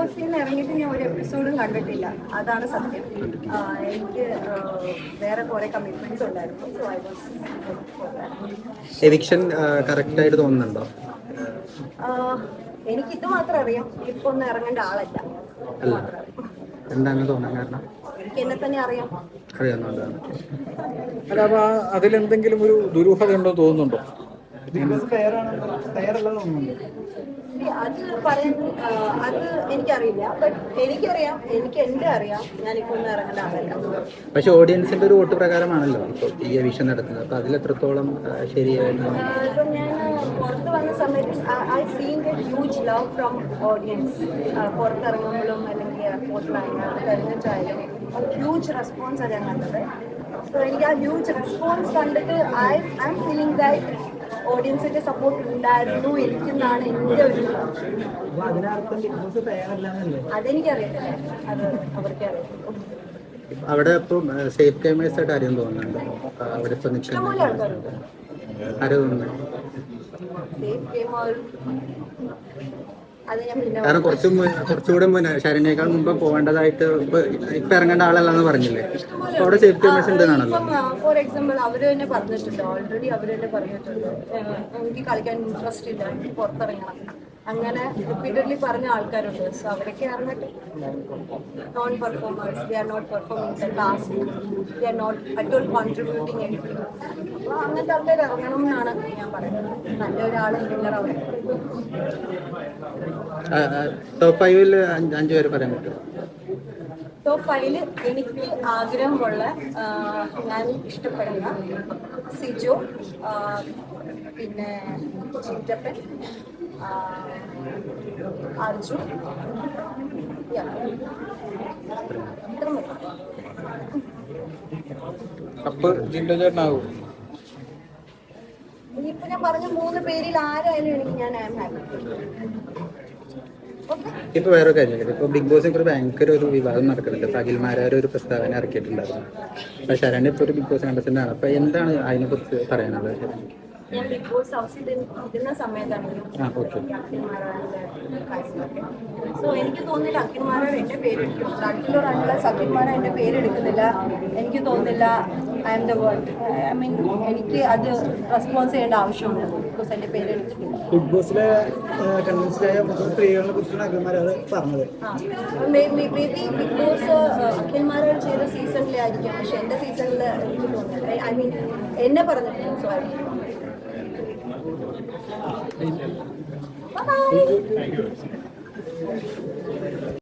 First ഇറങ്ങിയിട്ട് ഞാൻ ഒരു എപ്പിസോഡും കണ്ടിട്ടില്ല, അതാണ് സത്യം. എനിക്ക് വേറെ കുറെ കമ്മിറ്റ്മെന്റ്സ് ഉണ്ടായിരുന്നു. So I was eviction correct ആയിട്ട് തോന്നുന്നുണ്ടോ? എനിക്ക് ഇത് മാത്രം അറിയാം, ഇപ്പൊ ഒന്നും ഇറങ്ങേണ്ട ആളല്ല. അല്ല, എന്താണ് തോന്നാൻ കാരണം? എനിക്ക് എന്നെ തന്നെ അറിയാം. അറിയാവുന്നതാണ്. അല്ല, അപ്പൊ അതിലെന്തെങ്കിലും ഒരു ദുരൂഹത ഉണ്ടോ തോന്നുന്നുണ്ടോ? അത് പറയാൻ അത് എനിക്കറിയില്ല. ബട്ട് എനിക്കറിയാം, എനിക്ക് എന്റെ അറിയാം, ഞാനിപ്പോ ഒന്നും ഇറങ്ങേണ്ട ആളല്ല. പക്ഷെ ഓഡിയൻസിന്റെ ഒരു വോട്ട് പ്രകാരമാണല്ലോ ഇപ്പോൾ ഈ എവിക്ഷൻ നടത്തുന്നത്. അപ്പൊ അതിലെത്രത്തോളം ശരിയായിരുന്നു? ഇപ്പം ഞാൻ പുറത്ത് വന്ന സമയത്ത് I seen a huge love from audience. പുറത്തിറങ്ങുമ്പോഴും അല്ലെങ്കിൽ എയർപോർട്ടിലായാലും തെരഞ്ഞെടുത്തായാലും ഹ്യൂജ് റെസ്പോൺസാണ് ഞാൻ കണ്ടത്. സോ എനിക്ക് ആ ഹ്യൂജ് റെസ്പോൺസ് കണ്ടിട്ട് ഐ ആം ഫീലിംഗ് ദാറ്റ് ഓഡിയൻസിന്റെ സപ്പോർട്ട് ഉണ്ടായിരുന്നു എനിക്കെന്നാണ് എൻ്റെ ഒരു. അതെനിക്കറിയത്തില്ല, അത് അവർക്ക് അറിയത്തില്ല. അവിടെ ഇപ്പം സേഫ് ഗെയിമേഴ്സ് ആയിട്ട് ആരെയും തോന്നുന്നുണ്ട് അവിടെ ഇപ്പൊ ഇഷ്ടംപോലെ നിൽക്കുന്നത്? ആൾക്കാരുണ്ട്. ആരും തോന്നുന്നു? സേഫ് ഗെയിമർ അത് ഞാൻ പിന്നെ കാരണം കുറച്ചുകൂടെ മുന്നേ ശരണ്യേക്കാൾ മുമ്പ് പോകേണ്ടതായിട്ട് ഇപ്പൊ ഇറങ്ങേണ്ട ആളല്ലാന്ന് പറഞ്ഞില്ലേ? അപ്പൊ അവിടെ സേഫ് ഗെയിമേഴ്സ് ഉണ്ടെന്നാണല്ലോ. ഫോർ എക്സാമ്പിൾ അവര് തന്നെ പറഞ്ഞിട്ടുണ്ട്, ഓൾറെഡി അവര് തന്നെ പറഞ്ഞിട്ടുണ്ട് എനിക്ക് കളിക്കാൻ ഇൻട്രസ്റ്റ് ഇല്ല, എനിക്ക് പുറത്തിറങ്ങണം, അങ്ങനെ റിപ്പീറ്റഡ്ലി പറഞ്ഞ ആൾക്കാരുണ്ട്. സോ അവരൊക്കെ ഇറങ്ങട്ടെ. Non performers, they are not performing the task, they are not at all contributing anything. അപ്പോൾ അങ്ങനത്തെ ആൾക്കാർ ഇറങ്ങണം എന്നാണ് ഞാൻ പറയുന്നത്. നല്ലൊരാൾ വിന്നർ അവിടെ. ടോപ്പ് 5 5 പേര് പറയാൻ പറ്റുമോ? ടോപ്പ് 5 എനിക്ക് ആഗ്രഹമുള്ള, ഞാൻ ഇഷ്ടപ്പെടുന്ന സിജോ, പിന്നെ ചിറ്റപ്പൻ, അർജുൻ, അപ്പൊ ജിൻഡോ ചേട്ടനാകും. ഇനിയിപ്പോ ഞാൻ പറഞ്ഞ 3 പേരിൽ ആരായാലും എനിക്ക് ഞാൻ ആം ഹാപ്പി. ഇപ്പൊ വേറെ കാര്യം, ഇപ്പൊ ബിഗ് ബോസിനെ കുറിച്ച് ഭയങ്കര ഒരു വിവാദം നടക്കുന്നുണ്ട്. ഇപ്പൊ അഖിൽമാരാർ ഒരു പ്രസ്താവന ഇറക്കിയിട്ടുണ്ടായിരുന്നു. അപ്പൊ ശരണ്യ ഇപ്പൊ ഒരു ബിഗ് ബോസ് കണ്ടസ്റ്റന്റ് ആണ്. അപ്പൊ എന്താണ് അതിനെ കുറിച്ച് പറയാനുള്ളത്? ഞാൻ ബിഗ് ബോസ് ഹൗസിൽ ഇരുന്ന സമയത്താണെങ്കിലും സോ എനിക്ക് തോന്നുന്നില്ല അഖിൽമാരാർ എൻ്റെ പേരെടുക്കും. അഖിൽമാരാർ എൻ്റെ പേരെടുക്കുന്നില്ല. എനിക്ക് തോന്നുന്നില്ല I M the world. I mean എനിക്ക് അത് റെസ്പോൺസ് ചെയ്യേണ്ട ആവശ്യമുണ്ട്. ബിക്കോസ് എൻ്റെ പേരെടുത്തിട്ടില്ല. ബിഗ് ബോസിലെ കണ്ടൻസിലായ സ്ത്രീകളെ കുറിച്ചാണ് അഖിൽമാരാർ പറഞ്ഞത്. May be big boss Akhil Marar ചെയ്ത സീസണിലായിരിക്കും, പക്ഷെ എൻ്റെ സീസണിൽ എനിക്ക് തോന്നുന്നില്ല. ഐ മീൻ എന്നെ പറഞ്ഞിട്ടുണ്ട്. So I